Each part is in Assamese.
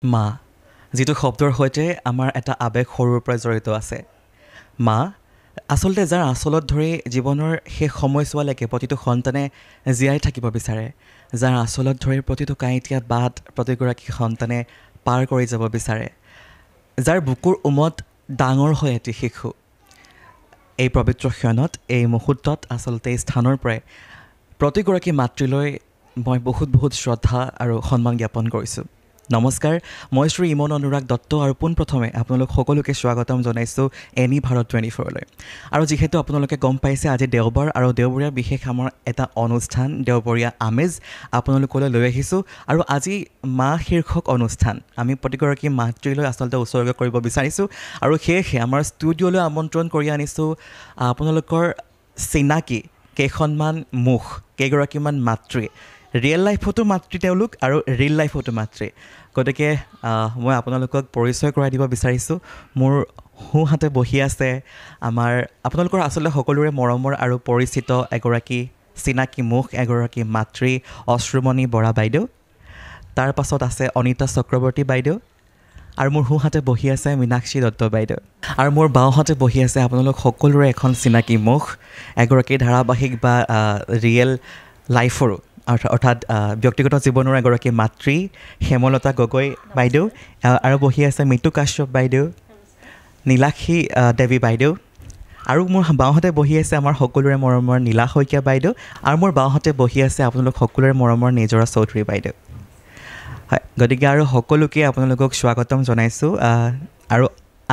মা যিটো শব্দৰ সৈতে আমাৰ এটা আৱেগ সৰুৰ পৰা জড়িত আছে। মা আচলতে যাৰ আচলত ধৰি জীৱনৰ শেষ সময়ছোৱালৈকে প্ৰতিটো সন্তানে জীয়াই থাকিব বিচাৰে, যাৰ আচলত ধৰি প্ৰতিটো কাঁইটীয়া বাট প্ৰতিগৰাকী সন্তানে পাৰ কৰি যাব বিচাৰে, যাৰ বুকুৰ উমত ডাঙৰ হয় এটি শিশু। এই পবিত্ৰ ক্ষণত, এই মুহূৰ্তত আচলতে এই স্থানৰ পৰাই প্ৰতিগৰাকী মাতৃলৈ মই বহুত শ্ৰদ্ধা আৰু সন্মান জ্ঞাপন কৰিছোঁ। নমস্কাৰ, মই শ্ৰী ইমন অনুৰাগ দত্ত আৰু পোনপ্ৰথমে আপোনালোক সকলোকে স্বাগতম জনাইছোঁ এনি ভাৰত 24লৈ। আৰু যিহেতু আপোনালোকে গম পাইছে আজি দেওবাৰ আৰু দেওবৰীয়া বিশেষ আমাৰ এটা অনুষ্ঠান, দেওবৰীয়া আমেজ আপোনালোকলৈ লৈ আহিছোঁ। আৰু আজি মা শীৰ্ষক অনুষ্ঠান আমি প্ৰতিগৰাকী মাতৃলৈ আচলতে উৎসৰ্গ কৰিব বিচাৰিছোঁ। আৰু সেয়েহে আমাৰ ষ্টুডিঅ'লৈ আমন্ত্ৰণ কৰি আনিছোঁ আপোনালোকৰ চিনাকি কেইখনমান মুখ, কেইগৰাকীমান মাতৃ। ৰিয়েল লাইফতো মাতৃ তেওঁলোক আৰু ৰিয়েল লাইফতো মাতৃ। গতিকে মই আপোনালোকক পৰিচয় কৰাই দিব বিচাৰিছোঁ। মোৰ সোঁহাতে বহি আছে আমাৰ আপোনালোকৰ আচলতে সকলোৰে মৰমৰ আৰু পৰিচিত এগৰাকী চিনাকি মুখ, এগৰাকী মাতৃ অশ্ৰুমণি বৰা বাইদেউ। তাৰ পাছত আছে অনিতা চক্ৰৱৰ্তী বাইদেউ। আৰু মোৰ সোঁহাতে বহি আছে মীনাক্ষী দত্ত বাইদেউ। আৰু মোৰ বাওঁহাতে বহি আছে আপোনালোক সকলোৰে এখন চিনাকি মুখ, এগৰাকী ধাৰাবাহিক বা ৰিয়েল লাইফৰো অৰ্থাৎ ব্যক্তিগত জীৱনৰ এগৰাকী মাতৃ হেমলতা গগৈ বাইদেউ। আৰু বহি আছে মিতু কাশ্যপ বাইদেউ, নীলাক্ষী দেৱী বাইদেউ। আৰু মোৰ বাওঁহাতে বহি আছে আমাৰ সকলোৰে মৰমৰ নীলা শইকীয়া বাইদেউ। আৰু মোৰ বাওঁহাতে বহি আছে আপোনালোক সকলোৰে মৰমৰ নিজৰা চৌধুৰী বাইদেউ। হয়, গতিকে আৰু সকলোকে আপোনালোকক স্বাগতম জনাইছোঁ। আৰু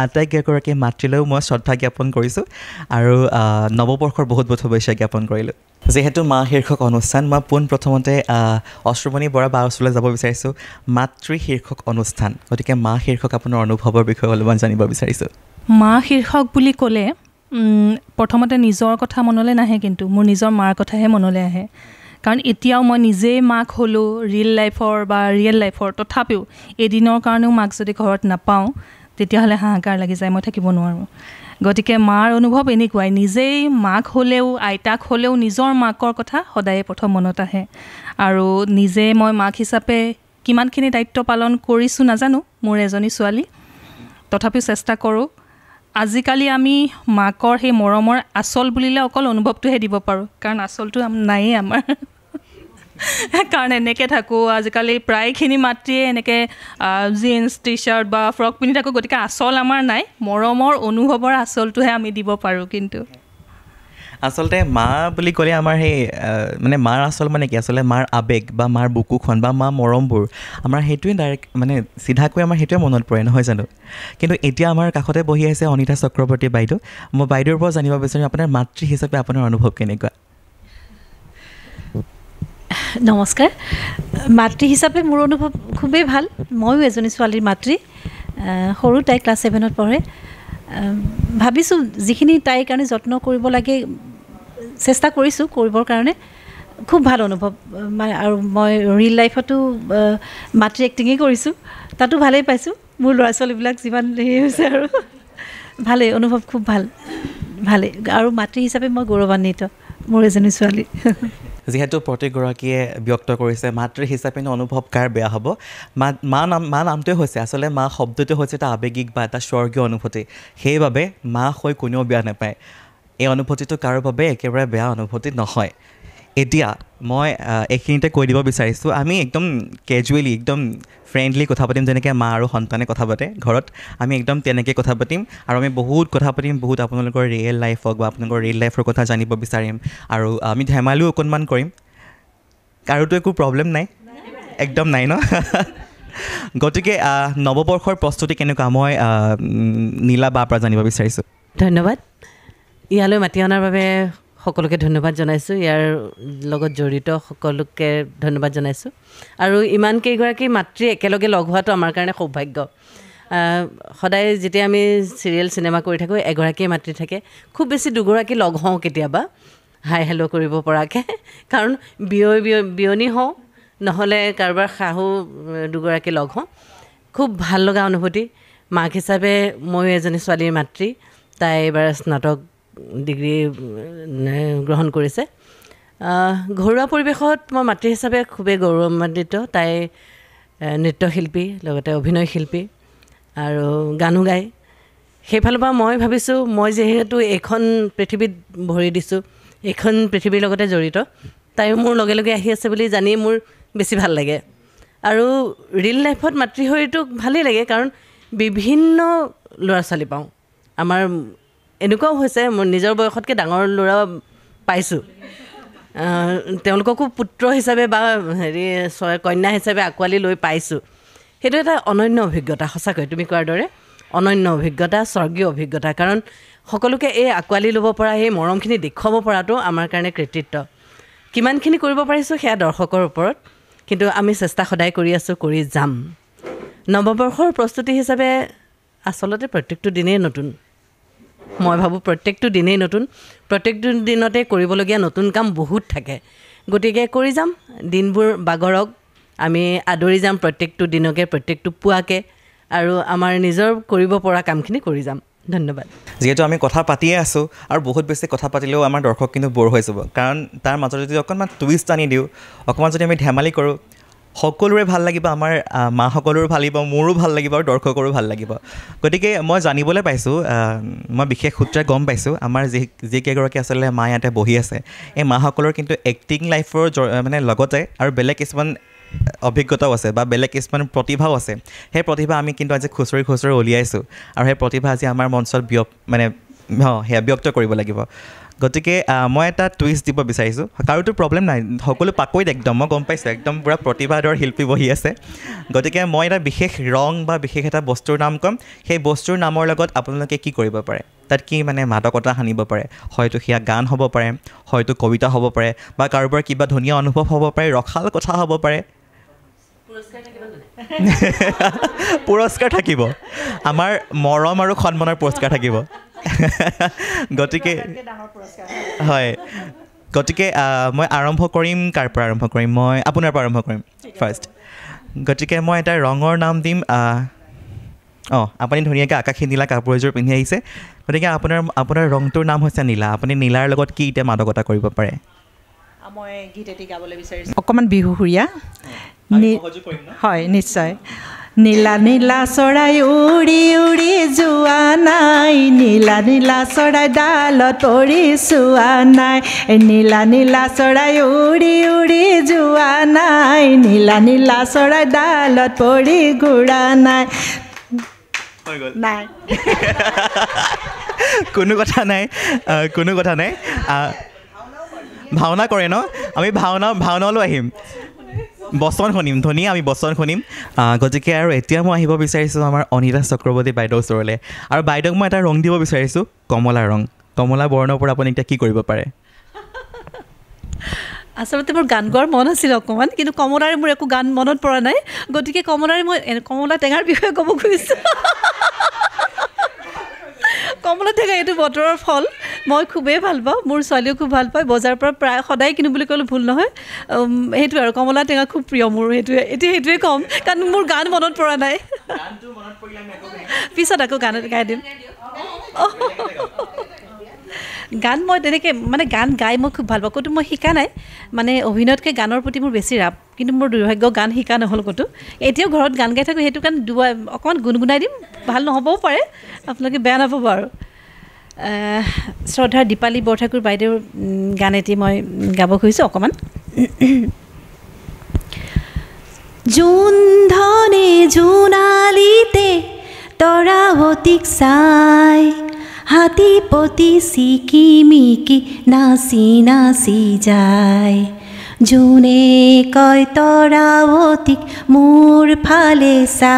আটাইকেইগৰাকী মাতৃলৈও মই শ্ৰদ্ধা জ্ঞাপন কৰিছোঁ আৰু নৱবৰ্ষৰ বহুত শুভেচ্ছা জ্ঞাপন কৰিলোঁ। যিহেতু মা শীৰ্ষক অনুষ্ঠান, মই পোনপ্ৰথমতে অশ্ৰুমণি বৰা বা ওচৰলৈ যাব বিচাৰিছোঁ। মাতৃ শীৰ্ষক অনুষ্ঠান, গতিকে মা শীৰ্ষক আপোনাৰ অনুভৱৰ বিষয়ে অলপমান জানিব বিচাৰিছোঁ। মা শীৰ্ষক বুলি ক'লে প্ৰথমতে নিজৰ কথা মনলৈ নাহে, কিন্তু মোৰ নিজৰ মাৰ কথাহে মনলৈ আহে। কাৰণ এতিয়াও মই নিজেই মাক হ'লোঁ ৰিয়েল লাইফৰ, তথাপিও এদিনৰ কাৰণেও মাক যদি ঘৰত নাপাওঁ তেতিয়াহ'লে হাহাকাৰ লাগি যায়, মই থাকিব নোৱাৰোঁ। গতিকে মাৰ অনুভৱ এনেকুৱাই, নিজেই মাক হ'লেও আইতাক হ'লেও নিজৰ মাকৰ কথা সদায়ে প্ৰথম মনত আহে। আৰু নিজে মই মাক হিচাপে কিমানখিনি দায়িত্ব পালন কৰিছোঁ নাজানো, মোৰ এজনী ছোৱালী, তথাপিও চেষ্টা কৰোঁ। আজিকালি আমি মাকৰ সেই মৰমৰ আচল বুলিলে অকল অনুভৱটোহে দিব পাৰোঁ, কাৰণ আচলটো নায়েই আমাৰ। কাৰণ এনেকৈ থাকোঁ, আজিকালি প্ৰায়খিনি মাতৃয়ে এনেকৈ জিন্স টি চাৰ্ট বা ফ্ৰক পিন্ধি থাকোঁ। গতিকে আচল আমাৰ নাই, মৰমৰ অনুভৱৰ আচলটোহে আমি দিব পাৰোঁ। কিন্তু আচলতে মা বুলি ক'লে আমাৰ সেই মানে মাৰ আচল মানে কি, আচলতে মাৰ আৱেগ বা মাৰ বুকুখন বা মা মৰমবোৰ আমাৰ সেইটোৱে ডাইৰেক্ট মানে চিধাকৈ আমাৰ সেইটোৱে মনত পৰে, নহয় জানো? কিন্তু এতিয়া আমাৰ কাষতে বহি আছে অনিতা চক্ৰৱৰ্তী বাইদেউ। মই বাইদেউৰ পৰা জানিব বিচাৰিম আপোনাৰ মাতৃ হিচাপে আপোনাৰ অনুভৱ কেনেকুৱা? নমস্কাৰ। মাতৃ হিচাপে মোৰ অনুভৱ খুবেই ভাল। ময়ো এজনী ছোৱালীৰ মাতৃ, সৰু, তাই ক্লাছ 7ত পঢ়ে। ভাবিছোঁ যিখিনি তাইৰ কাৰণে যত্ন কৰিব লাগে চেষ্টা কৰিছোঁ কৰিবৰ কাৰণে। খুব ভাল অনুভৱ। আৰু মই ৰিয়েল লাইফতো মাতৃ এক্টিঙেই কৰিছোঁ, তাতো ভালেই পাইছোঁ। মোৰ ল'ৰা ছোৱালীবিলাক যিমান হেৰি হৈছে আৰু ভালেই অনুভৱ, খুব ভালেই। আৰু মাতৃ হিচাপে মই গৌৰৱান্বিত, মোৰ এজনী ছোৱালী। যিহেতু প্ৰতিগৰাকীয়ে ব্যক্ত কৰিছে মাতৃ হিচাপেনো অনুভৱ কাৰ বেয়া হ'ব। মা নামটোৱে হৈছে, আচলতে মা শব্দটোৱে হৈছে এটা আৱেগিক বা এটা স্বৰ্গীয় অনুভূতি। সেইবাবে মা হৈ কোনেও বেয়া নাপায়। এই অনুভূতিটো কাৰো বাবে একেবাৰে বেয়া অনুভূতি নহয়। এতিয়া মই এইখিনিতে কৈ দিব বিচাৰিছোঁ, আমি একদম কেজুৱেলি, একদম ফ্ৰেণ্ডলি কথা পাতিম, যেনেকৈ মা আৰু সন্তানে কথা পাতে ঘৰত, আমি একদম তেনেকৈ কথা পাতিম। আৰু আমি বহুত কথা পাতিম, বহুত আপোনালোকৰ ৰিয়েল লাইফ হওক বা আপোনালোকৰ ৰিয়েল লাইফৰ কথা জানিব বিচাৰিম। আৰু আমি ধেমালিও অকণমান কৰিম। কাৰোতো একো প্ৰব্লেম নাই, একদম নাই ন? গতিকে নৱবৰ্ষৰ প্ৰস্তুতি কেনেকুৱা, মই নীলা বাৰ পৰা জানিব বিচাৰিছোঁ। ধন্যবাদ। ইয়ালৈ মাতি অনাৰ বাবে সকলোকে ধন্যবাদ জনাইছোঁ, ইয়াৰ লগত জড়িত সকলোকে ধন্যবাদ জনাইছোঁ। আৰু ইমানকেইগৰাকী মাতৃ একেলগে লগ হোৱাটো আমাৰ কাৰণে সৌভাগ্য। সদায় যেতিয়া আমি চিৰিয়েল চিনেমা কৰি থাকোঁ, এগৰাকীয়ে মাতৃ থাকে, খুব বেছি দুগৰাকী লগ হওঁ কেতিয়াবা হাই হেল্ল' কৰিব পৰাকৈ। কাৰণ বিয়নী হওঁ, নহ'লে কাৰোবাৰ শাহু দুগৰাকী লগ হওঁ। খুব ভাল লগা অনুভূতি। মাক হিচাপে ময়ো এজনী ছোৱালীৰ মাতৃ, তাই এইবাৰ স্নাতক ডিগ্ৰী গ্ৰহণ কৰিছে। ঘৰুৱা পৰিৱেশত মই মাতৃ হিচাপে খুবেই গৌৰৱান্বিত। তাই নৃত্যশিল্পী লগতে অভিনয় শিল্পী আৰু গানো গায় সেইফালৰ পৰা মই ভাবিছোঁ মই যিহেতু এইখন পৃথিৱীত ভৰি দিছোঁ এইখন পৃথিৱীৰ লগতে জড়িত তাইও মোৰ লগে লগে আহি আছে বুলি জানি মোৰ বেছি ভাল লাগে আৰু ৰিয়েল লাইফত মাতৃশৰীৰটোক ভালেই লাগে কাৰণ বিভিন্ন ল'ৰা ছোৱালী পাওঁ আমাৰ এনেকুৱাও হৈছে মোৰ নিজৰ বয়সতকৈ ডাঙৰ ল'ৰা পাইছোঁ তেওঁলোককো পুত্ৰ হিচাপে বা হেৰি কন্যা হিচাপে আঁকোৱালি লৈ পাইছোঁ সেইটো এটা অনন্য অভিজ্ঞতা সঁচাকৈ তুমি কোৱাৰ দৰে অনন্য অভিজ্ঞতা স্বৰ্গীয় অভিজ্ঞতা কাৰণ সকলোকে এই আঁকোৱালি ল'ব পৰা এই মৰমখিনি দেখুৱাব পৰাটো আমাৰ কাৰণে কৃতিত্ব কিমানখিনি কৰিব পাৰিছোঁ সেয়া দৰ্শকৰ ওপৰত কিন্তু আমি চেষ্টা সদায় কৰি আছোঁ কৰি যাম নৱবৰ্ষৰ প্ৰস্তুতি হিচাপে আচলতে প্ৰত্যেকটো দিনেই নতুন মই ভাবোঁ প্ৰত্যেকটো দিনেই নতুন প্ৰত্যেকটো দিনতে কৰিবলগীয়া নতুন কাম বহুত থাকে গতিকে কৰি যাম দিনবোৰ বাগৰক আমি আদৰি যাম প্ৰত্যেকটো দিনকে প্ৰত্যেকটো পুৱাকে আৰু আমাৰ নিজৰ কৰিব পৰা কামখিনি কৰি যাম ধন্যবাদ যিহেতু আমি কথা পাতিয়ে আছোঁ আৰু বহুত বেছি কথা পাতিলেও আমাৰ দৰ্শক কিন্তু বৰ হৈ যাব কাৰণ তাৰ মাজত যদি অকণমান টুইষ্ট আনি দিওঁ অকণমান যদি আমি ধেমালি কৰোঁ সকলোৰে ভাল লাগিব আমাৰ মাসকলৰো ভাল লাগিব মোৰো ভাল লাগিব আৰু দৰ্শকৰো ভাল লাগিব গতিকে মই জানিবলৈ পাইছোঁ মই বিশেষ সূত্ৰে গম পাইছোঁ আমাৰ যিকেইগৰাকী আচলতে মা ইয়াতে বহি আছে এই মাসকলৰ কিন্তু এক্টিং লাইফৰ মানে লগতে আৰু বেলেগ কিছুমান অভিজ্ঞতাও আছে বা বেলেগ কিছুমান প্ৰতিভাও আছে সেই প্ৰতিভা আমি কিন্তু আজি খুচৰি উলিয়াইছোঁ আৰু সেই প্ৰতিভা আজি আমাৰ মঞ্চত সেয়া ব্যক্ত কৰিব লাগিব গতিকে মই এটা টুইষ্ট দিব বিচাৰিছোঁ কাৰোতো প্ৰব্লেম নাই সকলো পাকৈত একদম মই গম পাইছোঁ একদম পূৰা প্ৰতিভাধৰ শিল্পী বহি আছে গতিকে মই এটা বিশেষ ৰং বা বিশেষ এটা বস্তুৰ নাম ক'ম সেই বস্তুৰ নামৰ লগত আপোনালোকে কি কৰিব পাৰে তাত কি মানে মাদকতা সানিব পাৰে হয়তো সেয়া গান হ'ব পাৰে হয়তো কবিতা হ'ব পাৰে বা কাৰোবাৰ কিবা ধুনীয়া অনুভৱ হ'ব পাৰে ৰসাল কথা হ'ব পাৰে পুৰস্কাৰ থাকিব আমাৰ মৰম আৰু সন্মানৰ পুৰস্কাৰ থাকিব গতিকে হয় গতিকে মই আৰম্ভ কৰিম কাৰ পৰা আৰম্ভ কৰিম মই আপোনাৰ পৰা আৰম্ভ কৰিম ফাৰ্ষ্ট গতিকে মই এটা ৰঙৰ নাম দিম আপুনি ধুনীয়াকৈ আকাশী নীলা কাপোৰ এযোৰ পিন্ধি আহিছে গতিকে আপোনাৰ ৰংটোৰ নাম হৈছে নীলা আপুনি নীলাৰ লগত কি এতিয়া মাদকতা কৰিব পাৰে মই গীত এটি গাবলৈ বিচাৰিছোঁ অকণমান বিহুসুৰীয়া হয় নিশ্চয় নীলা নীলা চৰাই উৰি উৰি যোৱা নাই নীলা নীলা চৰাই ডালত পৰি চোৱা নাই নীলা নীলা চৰাই উৰি উৰি যোৱা নাই নীলা নীলা চৰাই ডালত পৰি ঘূৰা নাই নাই কোনো কথা নাই ভাওনা কৰে ন আমি ভাওনালৈ আহিম বচন শুনিম ধুনীয়া আমি বচন শুনিম গতিকে আৰু এতিয়া মই আহিব বিচাৰিছোঁ আমাৰ অনিতা চক্ৰৱৰ্তী বাইদেউৰ ওচৰলৈ আৰু বাইদেউক মই এটা ৰং দিব বিচাৰিছোঁ কমলা বৰ্ণৰ পৰা আপুনি এতিয়া কি কৰিব পাৰে আচলতে মোৰ গান গোৱাৰ মন আছিল অকণমান কিন্তু কমলাৰে মোৰ একো গান মনত পৰা নাই গতিকে কমলাৰে মই কমলা টেঙাৰ বিষয়ে ক'ব খুজিছোঁ কমলা টেঙা এইটো বতৰৰ ফল মই খুবেই ভাল পাওঁ মোৰ ছোৱালীও খুব ভাল পায় বজাৰৰ পৰা প্ৰায় সদায় কিনো বুলি ক'লে ভুল নহয় সেইটোৱে আৰু কমলা টেঙা খুব প্ৰিয় মোৰ সেইটোৱে ক'ম কাৰণ মোৰ গান মনত পৰা নাই পিছত আকৌ গান গাই দিম গান মই তেনেকৈ মানে গান গাই মই খুব ভাল পাওঁ ক'তো মই শিকা নাই মানে অভিনয়তকৈ গানৰ প্ৰতি মোৰ বেছি ৰাপ কিন্তু মোৰ দুৰ্ভাগ্য গান শিকা নহ'ল ক'তো এতিয়াও ঘৰত গান গাই থাকোঁ সেইটো কাৰণে অকণমান গুণগুণাই দিম ভাল নহ'বও পাৰে আপোনালোকে বেয়া নাপাব আৰু শ্ৰদ্ধাৰ দীপালী বৰঠাকুৰ বাইদেউৰ গান এটি মই গাব খুজিছোঁ অকণমান জোন ধনে জোনালিতে তৰাৱতীক চাই হাতীপতি চিকিমিকি নাচি নাচি যায় জোনে কয় তৰাৱতীক মোৰ ফালে চা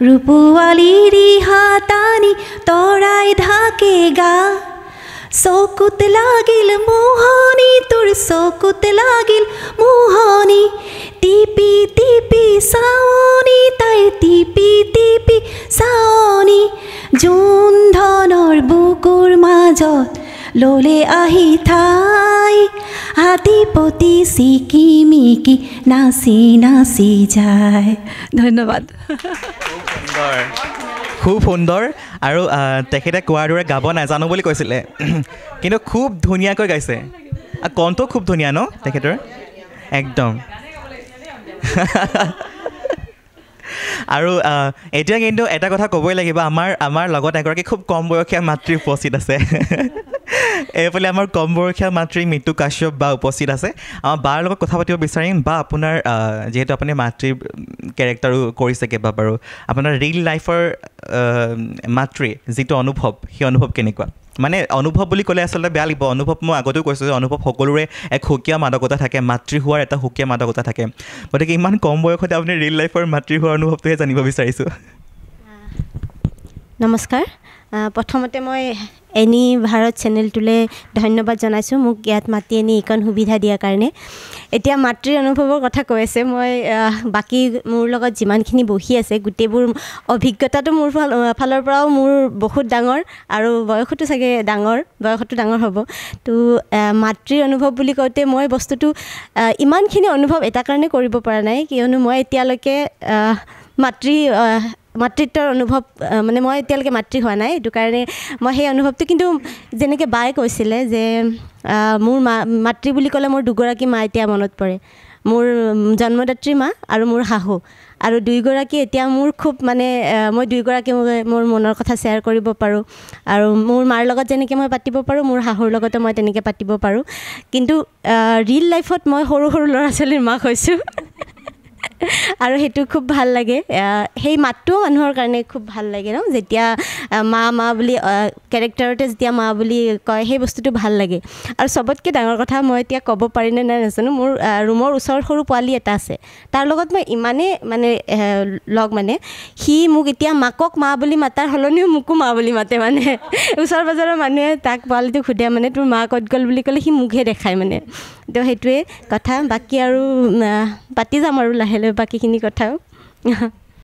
ৰূপোৱালী ৰিহা টানি তৰাই ঢাকে গা চকুত লাগিল মোহনি তোৰ চকুত লাগিল মোহনি টিপি টিপি চাৱনি তাইৰ টিপি টিপি চাৱনি জোন ধনৰ বুকুৰ মাজত ল'লে আহি ঠাই হাতীপতি চিকিমিকি নাচি নাচি যায় ধন্যবাদ খুব সুন্দৰ আৰু তেখেতে কোৱাৰ দৰে গাব নাজানো বুলি কৈছিলে কিন্তু খুব ধুনীয়াকৈ গাইছে কণ্ঠ খুব ধুনীয়া ন তেখেতৰ একদম আৰু এতিয়া কিন্তু এটা কথা ক'বই লাগিব, আমাৰ লগত এগৰাকী খুব কম বয়সীয়া মাতৃ উপস্থিত আছে। এইফালে আমাৰ কম বয়সীয়া মাতৃ মিতু কাশ্যপ বা উপস্থিত আছে। আমাৰ বাৰ লগত কথা পাতিব বিচাৰিম। বা আপোনাৰ যিহেতু আপুনি মাতৃৰ কেৰেক্টাৰো কৰিছে কেইবাবাৰো, আপোনাৰ ৰিয়েল লাইফৰ মাতৃ যিটো অনুভৱ, সেই অনুভৱ কেনেকুৱা? মানে অনুভৱ বুলি ক'লে আচলতে বেয়া লাগিব। অনুভৱ মই আগতেও কৈছোঁ যে অনুভৱ সকলোৰে এক সুকীয়া মাদকতা থাকে, মাতৃ হোৱাৰ এটা সুকীয়া মাদকতা থাকে। গতিকে ইমান কম বয়সতে আপুনি ৰিয়েল লাইফৰ মাতৃ হোৱাৰ অনুভৱটোহে জানিব বিচাৰিছোঁ। নমস্কাৰ। প্ৰথমতে মই এনি ভাৰত চেনেলটোলৈ ধন্যবাদ জনাইছোঁ, মোক ইয়াত মাতি আনি এইকণ সুবিধা দিয়াৰ কাৰণে। এতিয়া মাতৃৰ অনুভৱৰ কথা কৈ আছে, মই বাকী মোৰ লগত যিমানখিনি বহি আছে গোটেইবোৰ অভিজ্ঞতাটো মোৰ ফালৰ পৰাও মোৰ বহুত ডাঙৰ, আৰু বয়সতো চাগে বয়সতো ডাঙৰ হ'ব। তো মাতৃৰ অনুভৱ বুলি কওঁতে মই বস্তুটো ইমানখিনি অনুভৱ এটা কাৰণে কৰিব পৰা নাই, কিয়নো মই এতিয়ালৈকে মাতৃত্বৰ অনুভৱ মানে মই এতিয়ালৈকে মাতৃ হোৱা নাই। সেইটো কাৰণে মই সেই অনুভৱটো, কিন্তু যেনেকৈ বায়ে কৈছিলে যে মোৰ মাতৃ বুলি ক'লে মোৰ দুগৰাকী মা এতিয়া মনত পৰে। মোৰ জন্মদাত্ৰী মা আৰু মোৰ শাহু, আৰু দুয়োগৰাকী এতিয়া মোৰ খুব মানে মই দুয়োগৰাকী মোৰ মনৰ কথা শ্বেয়াৰ কৰিব পাৰোঁ। আৰু মোৰ মাৰ লগত যেনেকৈ মই পাতিব পাৰোঁ, মোৰ শাহুৰ লগতো মই তেনেকৈ পাতিব পাৰোঁ। কিন্তু ৰিয়েল লাইফত মই সৰু সৰু ল'ৰা ছোৱালীৰ মাক হৈছোঁ। আৰু সেইটো খুব ভাল লাগে। সেই মাতটোও মানুহৰ কাৰণে খুব ভাল লাগে ন, যেতিয়া মা বুলি কেৰেক্টাৰতে যেতিয়া মা বুলি কয়, সেই বস্তুটো ভাল লাগে। আৰু চবতকৈ ডাঙৰ কথা, মই এতিয়া ক'ব পাৰিনে নাই নাজানো, মোৰ ৰুমৰ ওচৰত সৰু পোৱালি এটা আছে, তাৰ লগত মই ইমানেই মানে মানে সি মোক এতিয়া মাকক মা বুলি মাতাৰ সলনিও মোকো মা বুলি মাতে। মানে ওচৰ পাজৰৰ মানুহে তাক পোৱালিটোক সোধে মানে তোৰ মা ক'ত গ'ল বুলি ক'লে সি মুখহে দেখায় মানে। তো সেইটোৱে কথা। বাকী আৰু পাতি যাম আৰু লাহে লাহে বাকীখিনি কথাও।